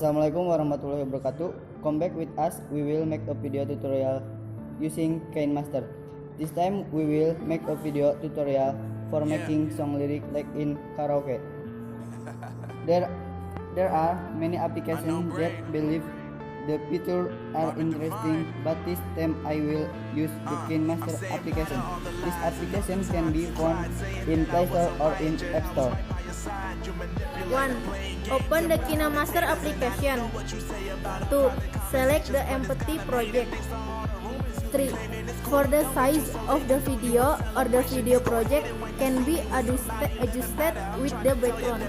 Assalamualaikum warahmatullahi wabarakatuh. Come back with us. We will make a video tutorial using KineMaster. This time we will make a video tutorial for making song lyric like in karaoke. There are many applications that believe the features are interesting, but this time I will use the KineMaster application. This application can be found in Play Store or in App Store. 1. Open the KineMaster application. 2. Select the empty project. 3. For the size of the video or the video project can be adjusted with the background.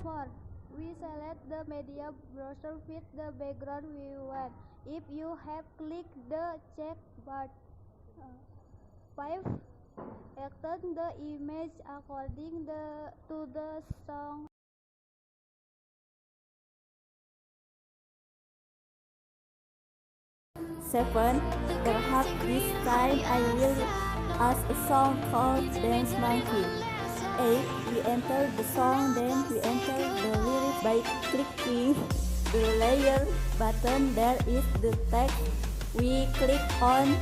4. We select the media browser with the background we want. If you have clicked the check button. 5. Extend the image according to the song. 7. Perhaps this time I will ask a song called Dance Monkey. 8. We enter the song, then we enter the lyrics by clicking the layer button. There is the text. We click on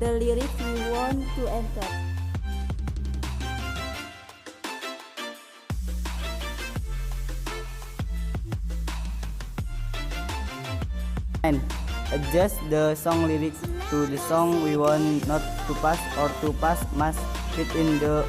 the lyrics we want to enter. And adjust the song lyrics to the song we want not to pass, or to pass must fit in the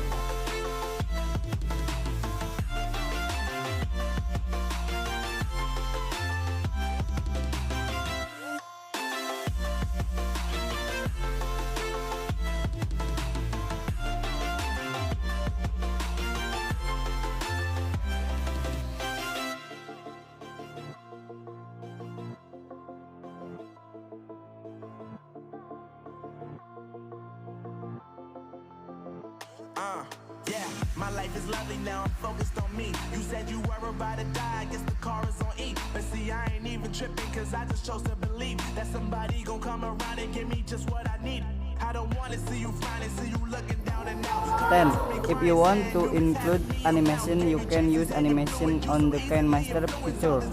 Yeah, my life is lovely now, I'm focused on me. You said you were about to die, I guess the car is on E. But see, I ain't even tripping, cause I just chose to believe that somebody gon' come around and give me just what I need. I don't wanna see you finding, see you looking down and out. 10. If you want to include animation, you can use animation on the KineMaster feature.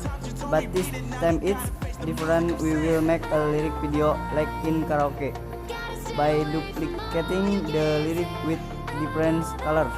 But this time it's different. We will make a lyric video like in karaoke by duplicating the lyric with different colors.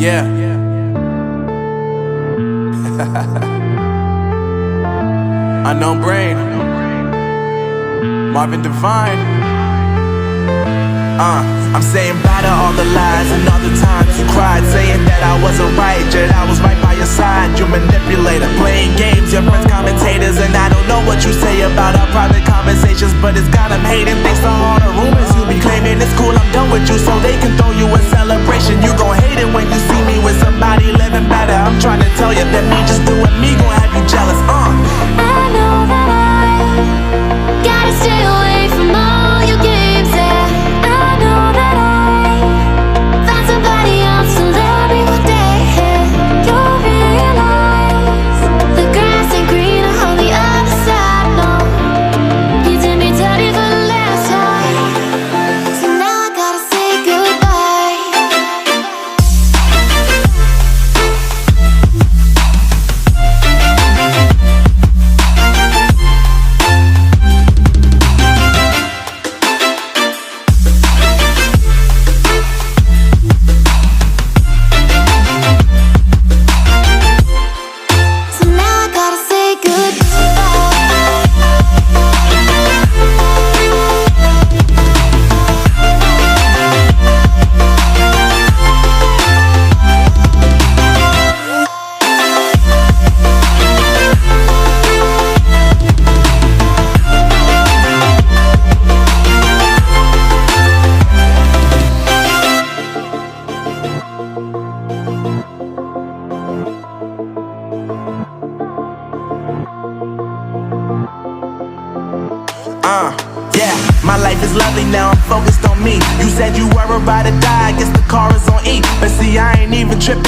Yeah. Unknown Brain, Marvin Divine. I'm saying bye to all the lies and all the times you cried, saying that I wasn't right, yet I was right by your side. You manipulator, playing games, your friends commentators, and I don't know what you say about our private conversations, but it's got them hating. Thanks to all the rumors you be claiming, it's cool, I'm done with you, so they can throw you a celebration. You gon' hate it when you see me with somebody living better. I'm trying to tell you that me just doing me gon' have you jealous. I know that I gotta stay away from all your games, yeah. I know that I found somebody else to love me one day, yeah. You'll realize the grass ain't greener on the other side, no. Yeah, my life is lovely now, I'm focused on me. You said you were about to die, I guess the car is on E. But see, I ain't even tripping.